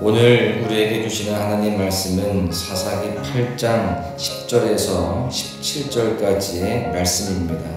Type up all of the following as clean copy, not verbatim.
오늘 우리에게 주시는 하나님 말씀은 사사기 8장 10절에서 17절까지의 말씀입니다.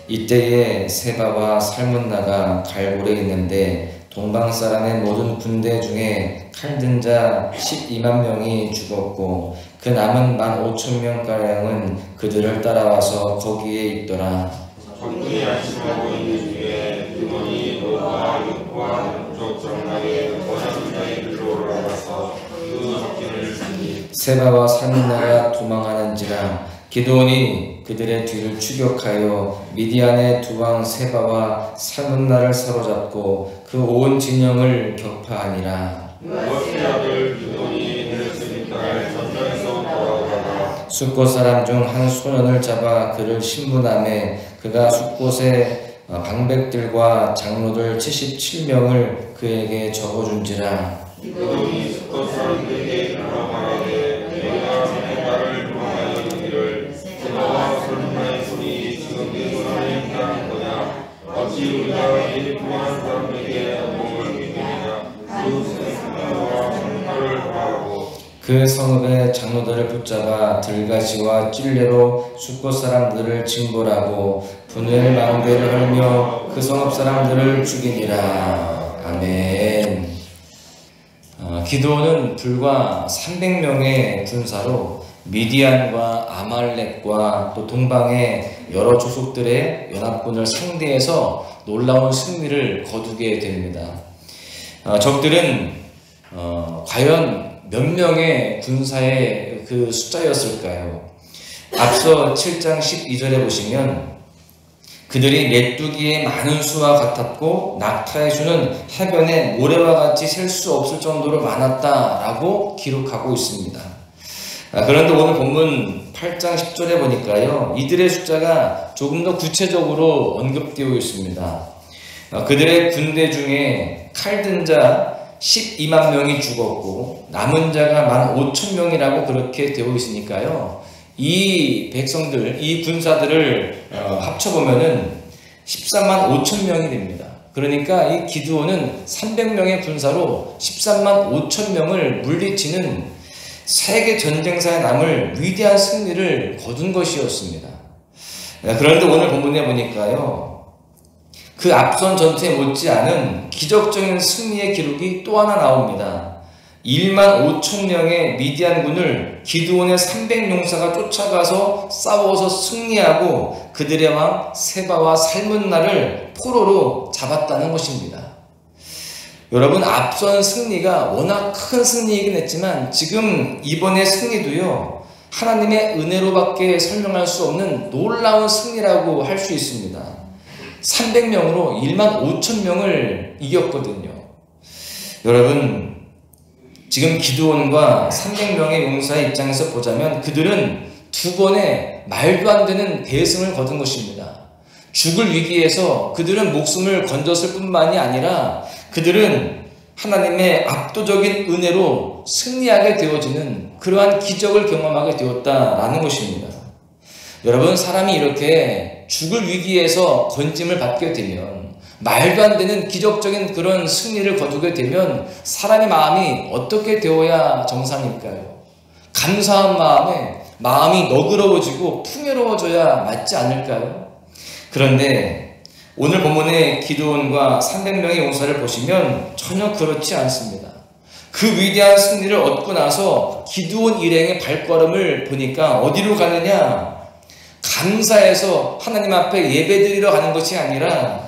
이때에 세바와 살문나가 갈골에 있는데 동방 사람의 모든 군대 중에 칼든 자 12만 명이 죽었고 그 남은 15,000명가량은 그들을 따라와서 거기에 있더라. 적군이 안심하고 있는 중에 드몬이 노아와 육과 남쪽 정락의 원하는 길로 올라가서 그 적군을 잡니 세바와 살문나가 도망하는지라 기드온이 그들의 뒤를 추격하여 미디안의 두 왕 세바와 살문나를 사로잡고 그 온 진영을 격파하니라. 무엇의 아들 기드온이 내렸으니까 전장에서 돌아오다가 숫곳 사람 중 한 소년을 잡아 그를 신문하매 그가 숫곳의 방백들과 장로들 77명을 그에게 적어준지라. 기드온이 숫곳 사람들에게 일러 말하되 내가 내 나라를 도망하여 이르기를 세바와 살문나의 손이 지금 내 손안에 있다는 거냐. 어찌 우리가 이 도망한 사람에게 어몽을 믿느냐. 그 세바와 살문나를 벌하고 그 성읍의 장로들을 붙잡아 들가시와 찔레로 숫곳 사람들을 징벌하고 분노의 망대를 헐며 그 성읍 사람들을 죽이니라. 아멘. 기드온은 불과 300명의 군사로 미디안과 아말렉과 또 동방의 여러 족속들의 연합군을 상대해서 놀라운 승리를 거두게 됩니다. 적들은 과연 몇 명의 군사의 그 숫자였을까요? 앞서 7장 12절에 보시면 그들이 메뚜기의 많은 수와 같았고 낙타의 수는 해변에 모래와 같이 셀 수 없을 정도로 많았다라고 기록하고 있습니다. 그런데 오늘 본문 8장 10절에 보니까요, 이들의 숫자가 조금 더 구체적으로 언급되어 있습니다. 그들의 군대 중에 칼든 자 12만 명이 죽었고 남은 자가 15,000명이라고 그렇게 되어 있으니까요, 이 백성들, 이 군사들을 합쳐보면은 13만 5천 명이 됩니다. 그러니까 이 기드온은 300명의 군사로 13만 5천 명을 물리치는 세계 전쟁사에 남을 위대한 승리를 거둔 것이었습니다. 그런데 오늘 본문에 보니까요, 그 앞선 전투에 못지않은 기적적인 승리의 기록이 또 하나 나옵니다. 1만 5천 명의 미디안군을 기드온의 300용사가 쫓아가서 싸워서 승리하고 그들의 왕 세바와 살문나를 포로로 잡았다는 것입니다. 여러분, 앞선 승리가 워낙 큰 승리이긴 했지만 지금 이번의 승리도요, 하나님의 은혜로밖에 설명할 수 없는 놀라운 승리라고 할 수 있습니다. 300명으로 1만 5천 명을 이겼거든요. 여러분, 지금 기드온과 300명의 용사의 입장에서 보자면 그들은 두 번의 말도 안 되는 대승을 거둔 것입니다. 죽을 위기에서 그들은 목숨을 건졌을 뿐만이 아니라 그들은 하나님의 압도적인 은혜로 승리하게 되어지는 그러한 기적을 경험하게 되었다라는 것입니다. 여러분, 사람이 이렇게 죽을 위기에서 건짐을 받게 되면, 말도 안 되는 기적적인 그런 승리를 거두게 되면 사람의 마음이 어떻게 되어야 정상일까요? 감사한 마음이 너그러워지고 풍요로워져야 맞지 않을까요? 그런데 오늘 본문의 기드온과 300명의 용사를 보시면 전혀 그렇지 않습니다. 그 위대한 승리를 얻고 나서 기드온 일행의 발걸음을 보니까 어디로 가느냐? 감사해서 하나님 앞에 예배드리러 가는 것이 아니라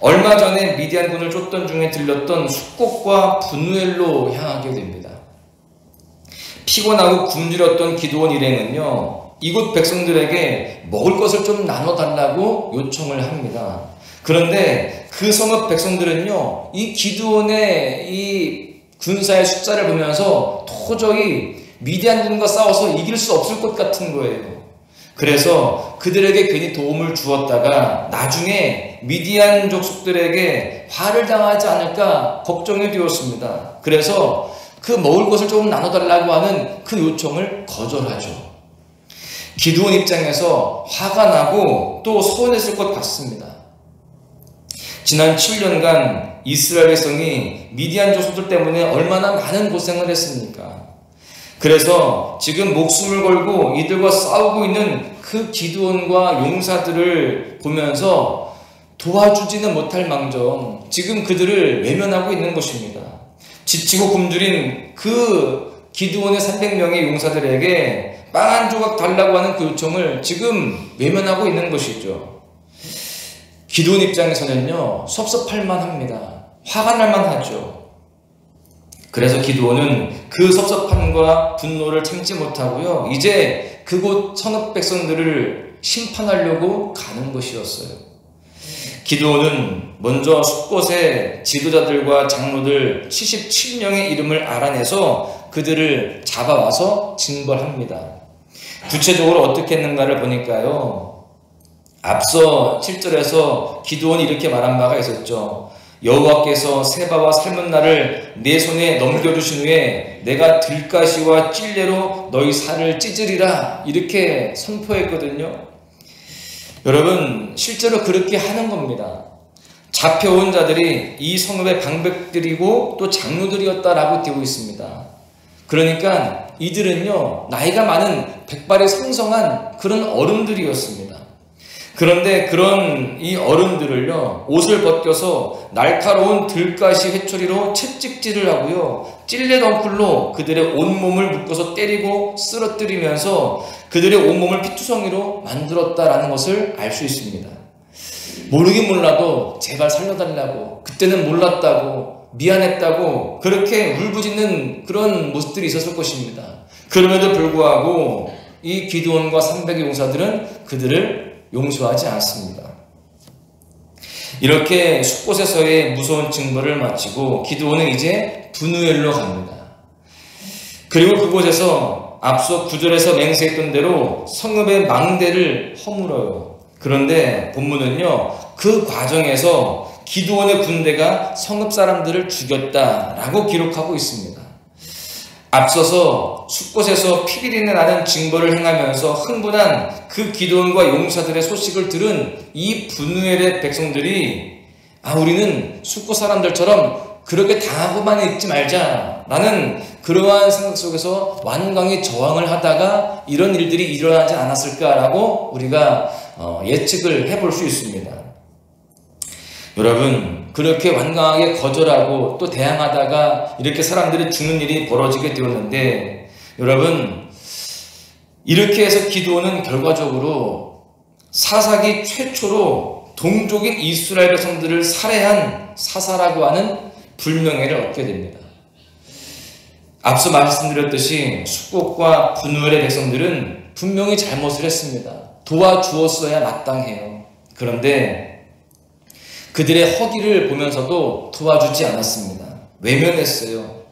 얼마 전에 미디안군을 쫓던 중에 들렸던 숫곳과 분누엘로 향하게 됩니다. 피곤하고 굶주렸던 기드온 일행은요, 이곳 백성들에게 먹을 것을 좀 나눠달라고 요청을 합니다. 그런데 그 성읍 백성들은요, 이 기드온의 이 군사의 숫자를 보면서 도저히 미디안군과 싸워서 이길 수 없을 것 같은 거예요. 그래서 그들에게 괜히 도움을 주었다가 나중에 미디안 족속들에게 화를 당하지 않을까 걱정이 되었습니다. 그래서 그 먹을 것을 조금 나눠달라고 하는 그 요청을 거절하죠. 기드온 입장에서 화가 나고 또 서운했을 것 같습니다. 지난 7년간 이스라엘 백성이 미디안 족속들 때문에 얼마나 많은 고생을 했습니까? 그래서 지금 목숨을 걸고 이들과 싸우고 있는 그 기드온과 용사들을 보면서 도와주지는 못할 망정 지금 그들을 외면하고 있는 것입니다. 지치고 굶주린 그 기드온의 300명의 용사들에게 빵 한 조각 달라고 하는 그 요청을 지금 외면하고 있는 것이죠. 기드온 입장에서는요, 섭섭할 만합니다. 화가 날 만하죠. 그래서 기드온은 그 섭섭함과 분노를 참지 못하고요, 이제 그곳 성읍 백성들을 심판하려고 가는 것이었어요. 기드온은 먼저 숲곳의 지도자들과 장로들 77명의 이름을 알아내서 그들을 잡아와서 징벌합니다. 구체적으로 어떻게 했는가를 보니까요, 앞서 7절에서 기드온이 이렇게 말한 바가 있었죠. 여호와께서 세바와 살문나를 내 손에 넘겨주신 후에 내가 들가시와 찔레로 너희 살을 찢으리라, 이렇게 선포했거든요. 여러분, 실제로 그렇게 하는 겁니다. 잡혀온 자들이 이 성읍의 방백들이고 또 장로들이었다라고 되어 있습니다. 그러니까 이들은요, 나이가 많은 백발이 성성한 그런 어른들이었습니다. 그런데 그런 이 어른들을요, 옷을 벗겨서 날카로운 들가시 회초리로 채찍질을 하고요, 찔레 덩쿨로 그들의 온몸을 묶어서 때리고 쓰러뜨리면서 그들의 온몸을 피투성이로 만들었다라는 것을 알 수 있습니다. 모르긴 몰라도 제발 살려달라고, 그때는 몰랐다고, 미안했다고 그렇게 울부짖는 그런 모습들이 있었을 것입니다. 그럼에도 불구하고 이 기드온과 300의 용사들은 그들을 용서하지 않습니다. 이렇게 숲곳에서의 무서운 징벌을 마치고 기드온은 이제 브누엘로 갑니다. 그리고 그곳에서 앞서 9절에서 맹세했던 대로 성읍의 망대를 허물어요. 그런데 본문은요, 그 과정에서 기드온의 군대가 성읍 사람들을 죽였다라고 기록하고 있습니다. 앞서서 숲곳에서 피비린내 나는 징벌을 행하면서 흥분한 그 기드온과 용사들의 소식을 들은 이 브누엘의 백성들이, 우리는 숲곳 사람들처럼 그렇게 당하고만 있지 말자라는 그러한 생각 속에서 완강히 저항을 하다가 이런 일들이 일어나지 않았을까라고 우리가 예측을 해볼 수 있습니다. 여러분, 그렇게 완강하게 거절하고 또 대항하다가 이렇게 사람들이 죽는 일이 벌어지게 되었는데, 여러분, 이렇게 해서 기드온은 결과적으로 사사기 최초로 동족인 이스라엘 백성들을 살해한 사사라고 하는 불명예를 얻게 됩니다. 앞서 말씀드렸듯이 숲곳과 브누엘의 백성들은 분명히 잘못을 했습니다. 도와주었어야 마땅해요. 그런데 그들의 허기를 보면서도 도와주지 않았습니다. 외면했어요.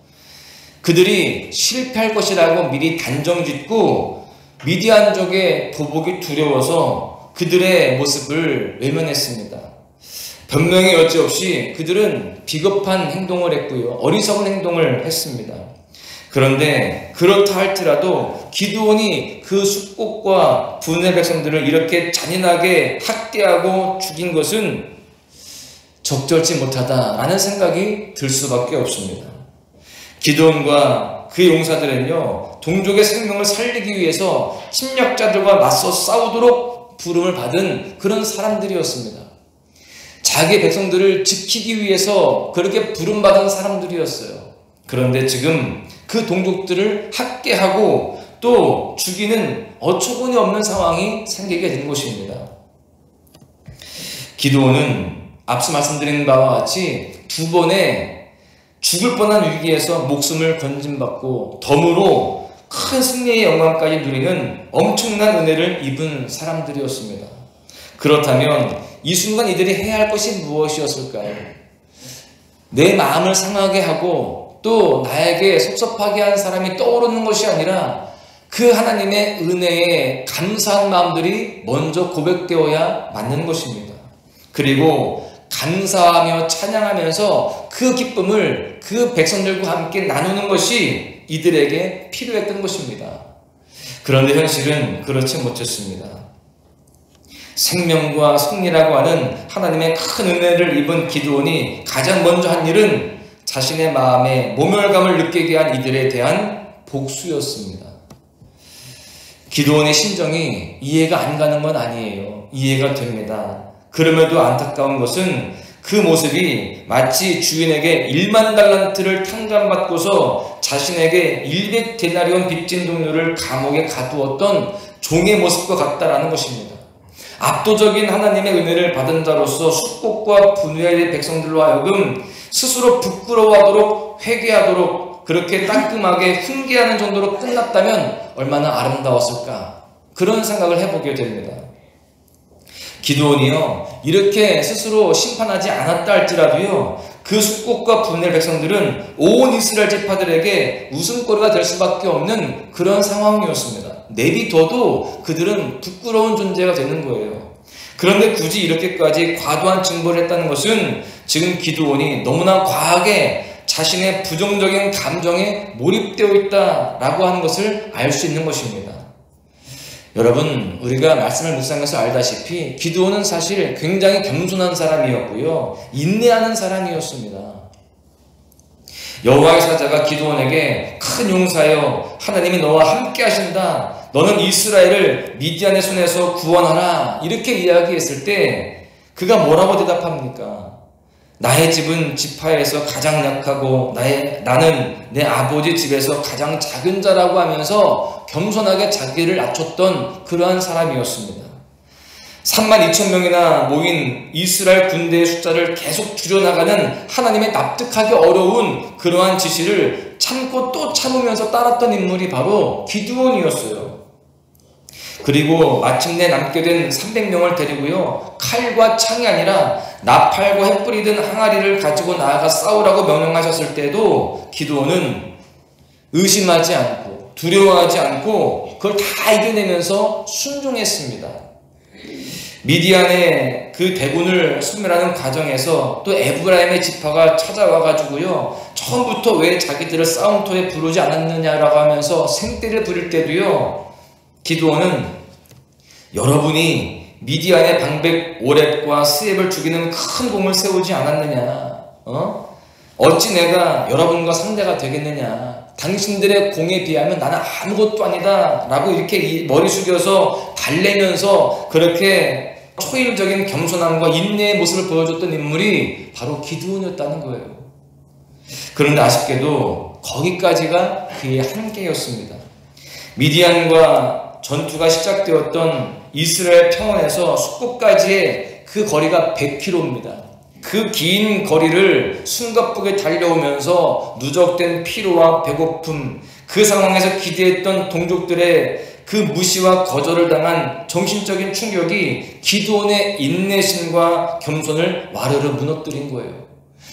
그들이 실패할 것이라고 미리 단정짓고 미디안족의 보복이 두려워서 그들의 모습을 외면했습니다. 변명의 여지 없이 그들은 비겁한 행동을 했고요, 어리석은 행동을 했습니다. 그런데 그렇다 할지라도 기드온이 그 숲곳과 브누엘 백성들을 이렇게 잔인하게 학대하고 죽인 것은 적절치 못하다라는 생각이 들 수밖에 없습니다. 기드온과 그 용사들은요, 동족의 생명을 살리기 위해서 침략자들과 맞서 싸우도록 부름을 받은 그런 사람들이었습니다. 자기 백성들을 지키기 위해서 그렇게 부름받은 사람들이었어요. 그런데 지금 그 동족들을 학대하고 또 죽이는 어처구니 없는 상황이 생기게 된 것입니다. 기드온은 앞서 말씀드린 바와 같이 두 번의 죽을 뻔한 위기에서 목숨을 건진받고 덤으로 큰 승리의 영광까지 누리는 엄청난 은혜를 입은 사람들이었습니다. 그렇다면 이 순간 이들이 해야 할 것이 무엇이었을까요? 내 마음을 상하게 하고 또 나에게 섭섭하게 한 사람이 떠오르는 것이 아니라 그 하나님의 은혜에 감사한 마음들이 먼저 고백되어야 맞는 것입니다. 그리고 감사하며 찬양하면서 그 기쁨을 그 백성들과 함께 나누는 것이 이들에게 필요했던 것입니다. 그런데 현실은 그렇지 못했습니다. 생명과 승리라고 하는 하나님의 큰 은혜를 입은 기드온이 가장 먼저 한 일은 자신의 마음에 모멸감을 느끼게 한 이들에 대한 복수였습니다. 기드온의 심정이 이해가 안 가는 건 아니에요. 이해가 됩니다. 그럼에도 안타까운 것은 그 모습이 마치 주인에게 1만 달란트를 탕감받고서 자신에게 100데나리온 빚진 동료를 감옥에 가두었던 종의 모습과 같다라는 것입니다. 압도적인 하나님의 은혜를 받은 자로서 숙곡과 분노의 백성들로 하여금 스스로 부끄러워하도록 회개하도록 그렇게 따끔하게 훈계하는 정도로 끝났다면 얼마나 아름다웠을까, 그런 생각을 해보게 됩니다. 기드온이요, 이렇게 스스로 심판하지 않았다 할지라도요, 그 숙곡과 분노의 백성들은 온 이스라엘 지파들에게 웃음거리가 될 수밖에 없는 그런 상황이었습니다. 내비둬도 그들은 부끄러운 존재가 되는 거예요. 그런데 굳이 이렇게까지 과도한 증거를 했다는 것은 지금 기드온이 너무나 과하게 자신의 부정적인 감정에 몰입되어 있다라고 하는 것을 알 수 있는 것입니다. 여러분, 우리가 말씀을 묵상해서 알다시피 기드온은 사실 굉장히 겸손한 사람이었고요, 인내하는 사람이었습니다. 여호와의 사자가 기드온에게 큰 용사여, 하나님이 너와 함께 하신다, 너는 이스라엘을 미디안의 손에서 구원하라, 이렇게 이야기했을 때 그가 뭐라고 대답합니까? 나의 집은 지파에서 가장 약하고 나는 내 아버지 집에서 가장 작은 자라고 하면서 겸손하게 자기를 낮췄던 그러한 사람이었습니다. 32,000명이나 모인 이스라엘 군대의 숫자를 계속 줄여나가는 하나님의 납득하기 어려운 그러한 지시를 참고 또 참으면서 따랐던 인물이 바로 기드온이었어요. 그리고 마침내 남게 된 300명을 데리고요, 칼과 창이 아니라 나팔과 햇불이 든 항아리를 가지고 나아가 싸우라고 명령하셨을 때도 기드온은 의심하지 않고 두려워하지 않고 그걸 다 이겨내면서 순종했습니다. 미디안의 그 대군을 소멸하는 과정에서 또 에브라임의 지파가 찾아와가지고요, 처음부터 왜 자기들을 싸움터에 부르지 않았느냐라고 하면서 생떼를 부릴 때도요, 기드온은 여러분이 미디안의 방백 오렙과 스앱을 죽이는 큰 공을 세우지 않았느냐, 어찌 내가 여러분과 상대가 되겠느냐, 당신들의 공에 비하면 나는 아무것도 아니다 라고 이렇게 머리 숙여서 달래면서 그렇게 초일적인 겸손함과 인내의 모습을 보여줬던 인물이 바로 기드온이었다는 거예요. 그런데 아쉽게도 거기까지가 그의 한계였습니다. 미디안과 전투가 시작되었던 이스라엘 평원에서 숙곡까지의 그 거리가 100km입니다. 그 긴 거리를 숨가쁘게 달려오면서 누적된 피로와 배고픔, 그 상황에서 기대했던 동족들의 그 무시와 거절을 당한 정신적인 충격이 기드온의 인내심과 겸손을 와르르 무너뜨린 거예요.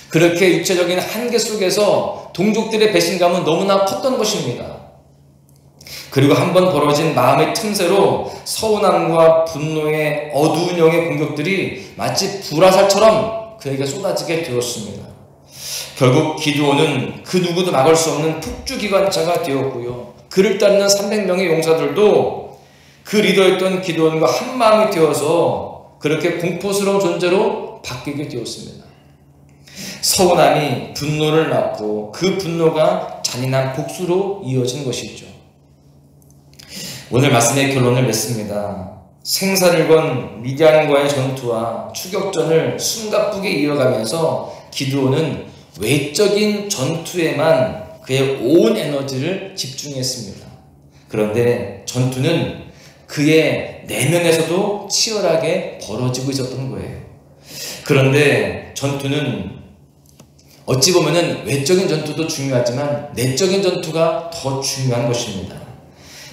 그렇게 육체적인 한계 속에서 동족들의 배신감은 너무나 컸던 것입니다. 그리고 한번 벌어진 마음의 틈새로 서운함과 분노의 어두운 영의 공격들이 마치 불화살처럼 그에게 쏟아지게 되었습니다. 결국 기드온은 그 누구도 막을 수 없는 폭주기관차가 되었고요, 그를 따르는 300명의 용사들도 그 리더였던 기드온과 한마음이 되어서 그렇게 공포스러운 존재로 바뀌게 되었습니다. 서운함이 분노를 낳고 그 분노가 잔인한 복수로 이어진 것이죠. 오늘 말씀의 결론을 맺습니다. 생사를 건 미디안과의 전투와 추격전을 숨가쁘게 이어가면서 기드온은 외적인 전투에만 그의 온 에너지를 집중했습니다. 그런데 전투는 그의 내면에서도 치열하게 벌어지고 있었던 거예요. 그런데 전투는 어찌 보면은 외적인 전투도 중요하지만 내적인 전투가 더 중요한 것입니다.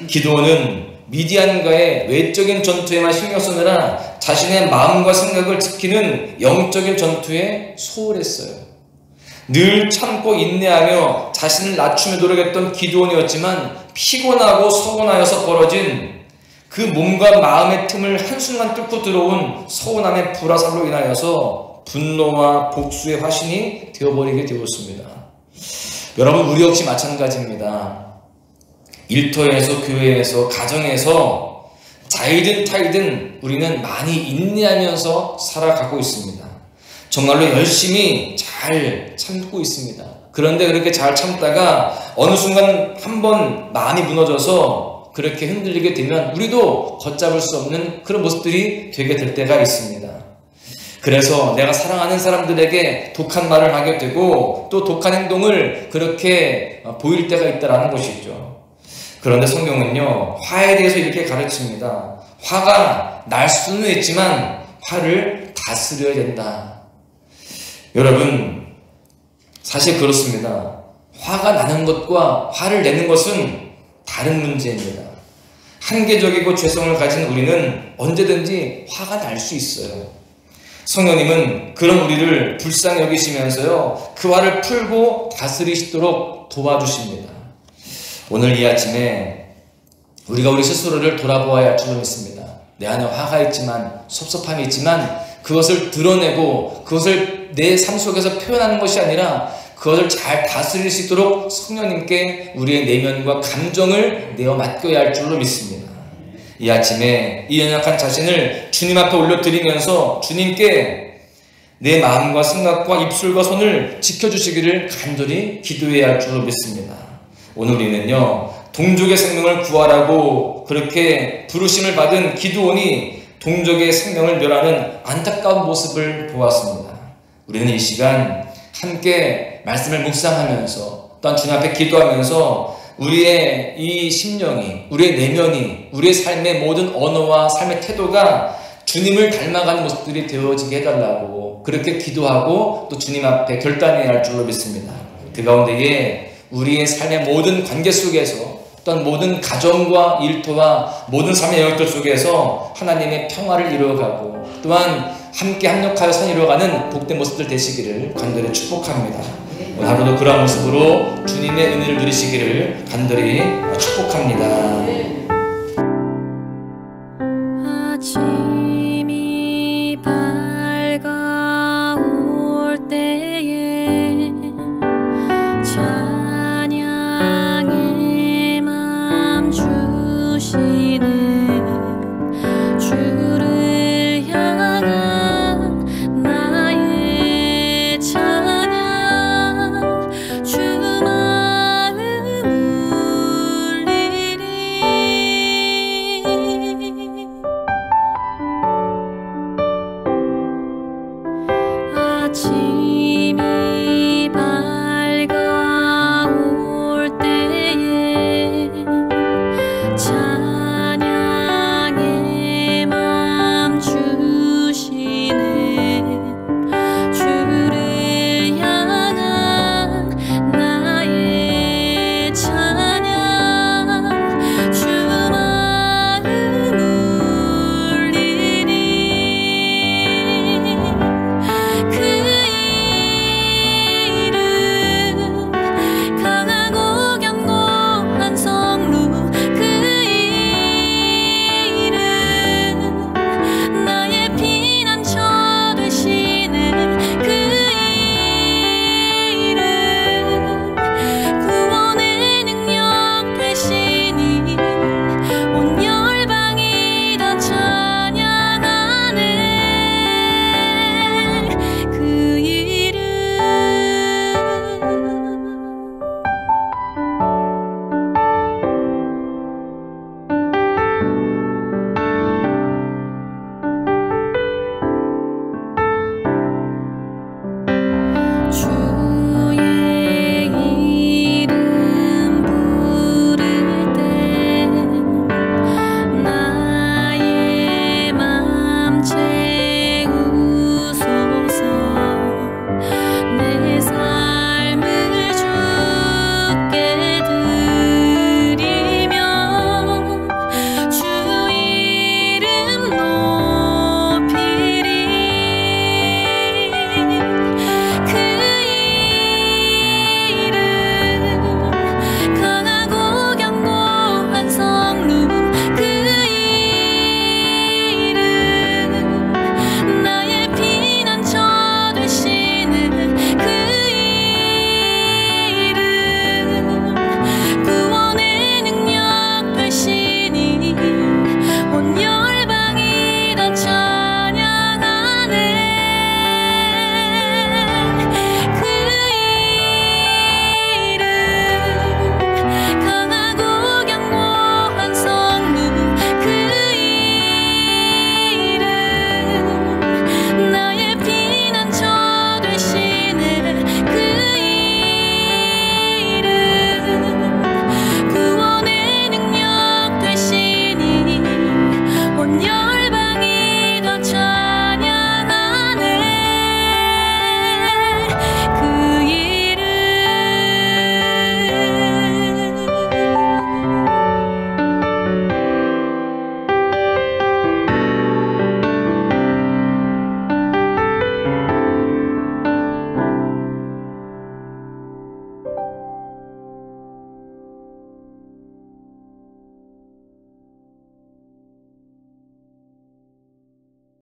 기드온은 미디안과의 외적인 전투에만 신경 쓰느라 자신의 마음과 생각을 지키는 영적인 전투에 소홀했어요. 늘 참고 인내하며 자신을 낮추며 노력했던 기드온이었지만 피곤하고 서운하여서 벌어진 그 몸과 마음의 틈을 한순간 뚫고 들어온 서운함의 불화살로 인하여서 분노와 복수의 화신이 되어버리게 되었습니다. 여러분, 우리 역시 마찬가지입니다. 일터에서, 교회에서, 가정에서 자이든 타이든 우리는 많이 인내하면서 살아가고 있습니다. 정말로 열심히 잘 참고 있습니다. 그런데 그렇게 잘 참다가 어느 순간 한번 마음이 무너져서 그렇게 흔들리게 되면 우리도 걷잡을 수 없는 그런 모습들이 되게 될 때가 있습니다. 그래서 내가 사랑하는 사람들에게 독한 말을 하게 되고 또 독한 행동을 그렇게 보일 때가 있다는 것이죠. 그런데 성경은요, 화에 대해서 이렇게 가르칩니다. 화가 날 수는 있지만 화를 다스려야 된다. 여러분, 사실 그렇습니다. 화가 나는 것과 화를 내는 것은 다른 문제입니다. 한계적이고 죄성을 가진 우리는 언제든지 화가 날 수 있어요. 성령님은 그런 우리를 불쌍히 여기시면서요, 그 화를 풀고 다스리시도록 도와주십니다. 오늘 이 아침에 우리가 우리 스스로를 돌아보아야 할 줄로 믿습니다. 내 안에 화가 있지만, 섭섭함이 있지만 그것을 드러내고 그것을 내 삶 속에서 표현하는 것이 아니라 그것을 잘 다스릴 수 있도록 성령님께 우리의 내면과 감정을 내어 맡겨야 할 줄로 믿습니다. 이 아침에 이 연약한 자신을 주님 앞에 올려드리면서 주님께 내 마음과 생각과 입술과 손을 지켜주시기를 간절히 기도해야 할 줄로 믿습니다. 오늘 우리는요, 동족의 생명을 구하라고 그렇게 부르심을 받은 기드온이 동족의 생명을 멸하는 안타까운 모습을 보았습니다. 우리는 이 시간 함께 말씀을 묵상하면서 또한 주님 앞에 기도하면서 우리의 이 심령이, 우리의 내면이, 우리의 삶의 모든 언어와 삶의 태도가 주님을 닮아가는 모습들이 되어지게 해달라고 그렇게 기도하고 또 주님 앞에 결단해야 할 줄로 믿습니다. 그 가운데에 우리의 삶의 모든 관계 속에서 또한 모든 가정과 일터와 모든 삶의 영역들 속에서 하나님의 평화를 이루어가고 또한 함께 합력하여 선 이루어가는 복된 모습들 되시기를 간절히 축복합니다. 오늘 하루도 그러한 모습으로 주님의 은혜를 누리시기를 간절히 축복합니다. 아침이 밝아올 때에 찬양의 맘 주시는 주를 향한 나의 찬양 주 마음 울리리. 아침